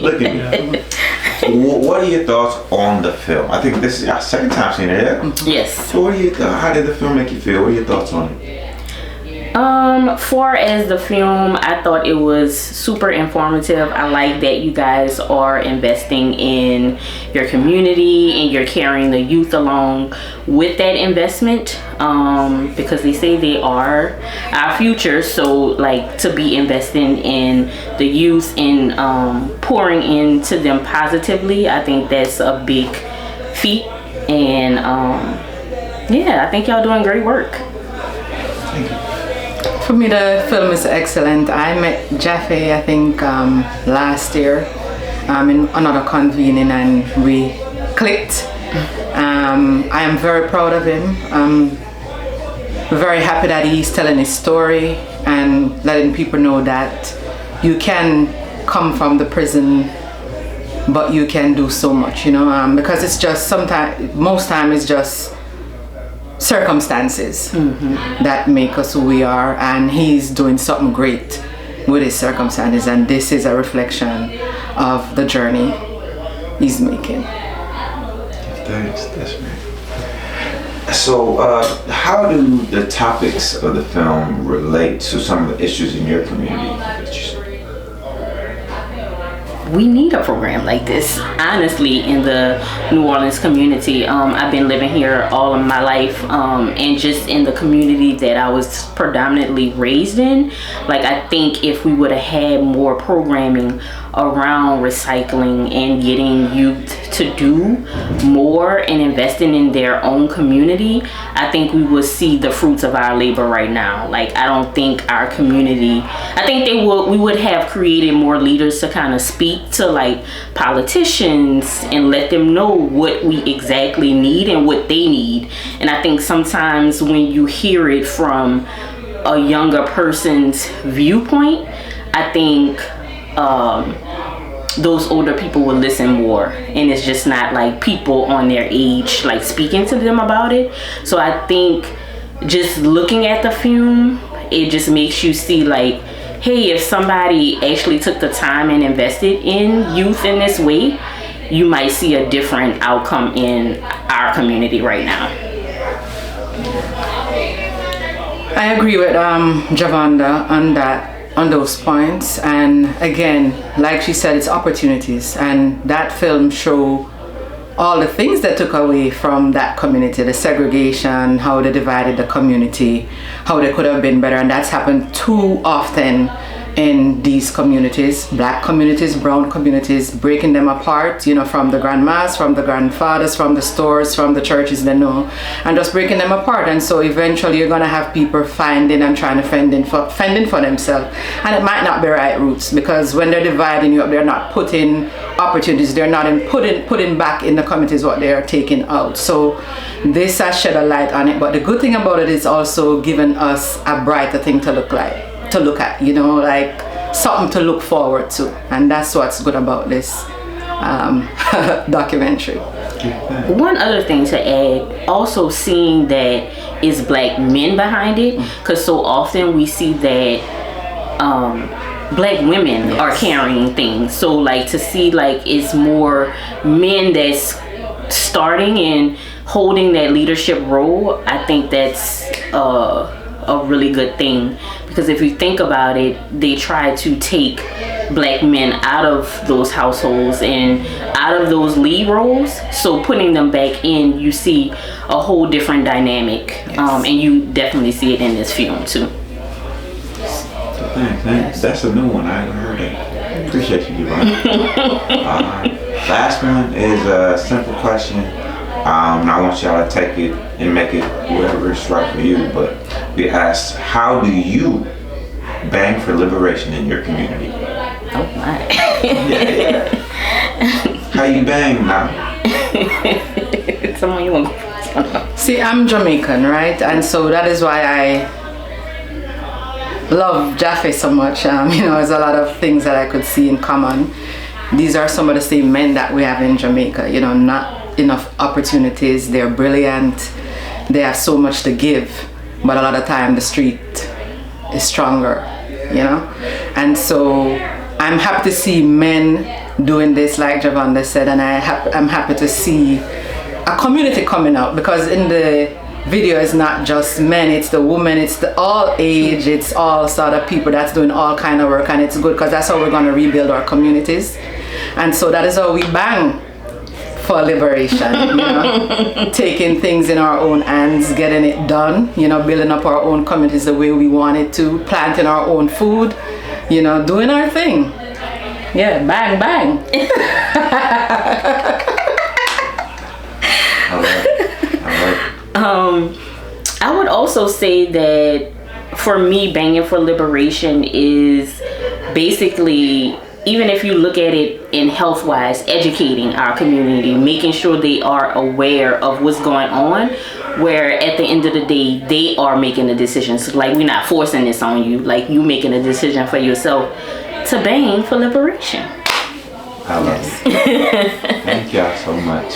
Look at me. What are your thoughts on the film? I think this is our second time seeing it. Yeah? Yes. So how did the film make you feel? What are your thoughts on it? Far as the film, I thought it was super informative. I like that you guys are investing in your community and you're carrying the youth along with that investment, because they say they are our future. So like to be investing in the youth and pouring into them positively, I think that's a big feat. And yeah, I think y'all doing great work. Thank you. For me, the film is excellent. I met Jaffe, I think, last year in another convening, and we clicked. I am very proud of him. I'm very happy that he's telling his story and letting people know that you can come from the prison, but you can do so much, you know, because it's just most time it's just circumstances that make us who we are, and he's doing something great with his circumstances, and this is a reflection of the journey he's making. Thanks, that's right. So how do the topics of the film relate to some of the issues in your community? We need a program like this, honestly, in the New Orleans community. I've been living here all of my life, and just in the community that I was predominantly raised in. Like, I think if we would have had more programming around recycling and getting youth to do more and investing in their own community, I think we would see the fruits of our labor right now. Like, I don't think our community, I think we would have created more leaders to kind of speak to like politicians and let them know what we exactly need and what they need. And I think sometimes when you hear it from a younger person's viewpoint, I think those older people will listen more, and it's just not like people on their age like speaking to them about it. So I think just looking at the film, it just makes you see like, hey, if somebody actually took the time and invested in youth in this way, you might see a different outcome in our community right now. I agree with Javonda on those points, and again, like she said, it's opportunities, and that film show all the things that took away from that community, the segregation, how they divided the community, how they could have been better, and that's happened too often in these communities, black communities, brown communities, breaking them apart, you know, from the grandmas, from the grandfathers, from the stores, from the churches they know, and just breaking them apart. And so eventually you're gonna have people finding and trying to fending for themselves, and it might not be right roots, because when they're dividing you up, they're not putting opportunities, they're not putting back in the communities what they are taking out. So this has shed a light on it, but the good thing about it is also giving us a brighter thing to look at, you know, like something to look forward to, and that's what's good about this documentary. One other thing to add, also seeing that it's black men behind it, because so often we see that black women are carrying things. So like to see like it's more men that's starting and holding that leadership role, I think that's a really good thing, because if you think about it, they try to take black men out of those households and out of those lead roles, so putting them back in, you see a whole different dynamic. Yes. And you definitely see it in this film too. Thanks. That's a new one. I haven't heard it. Appreciate you, Yvonne. Last one is a simple question. I want y'all to take it and make it whatever is right for you, but we asked, how do you bang for liberation in your community? Oh my. Yeah. How you bang now? Someone you want. See, I'm Jamaican, right? And so that is why I love Jaffe so much. You know, there's a lot of things that I could see in common. These are some of the same men that we have in Jamaica, you know, not enough opportunities, they're brilliant, they have so much to give, but a lot of time the street is stronger, you know. And so I'm happy to see men doing this, like Javonda said, and I'm happy to see a community coming out, because in the video it's not just men, it's the women, it's the all age, it's all sort of people that's doing all kind of work, and it's good because that's how we're going to rebuild our communities. And so that is how we bang for liberation, you know, taking things in our own hands, getting it done, you know, building up our own communities the way we want it to, planting our own food, you know, doing our thing. Yeah, bang, bang. I would also say that for me, banging for liberation is basically, even if you look at it in health-wise, educating our community, making sure they are aware of what's going on, where at the end of the day, they are making the decisions. Like, we're not forcing this on you. Like, you making a decision for yourself to bang for liberation. I love it. Thank y'all so much.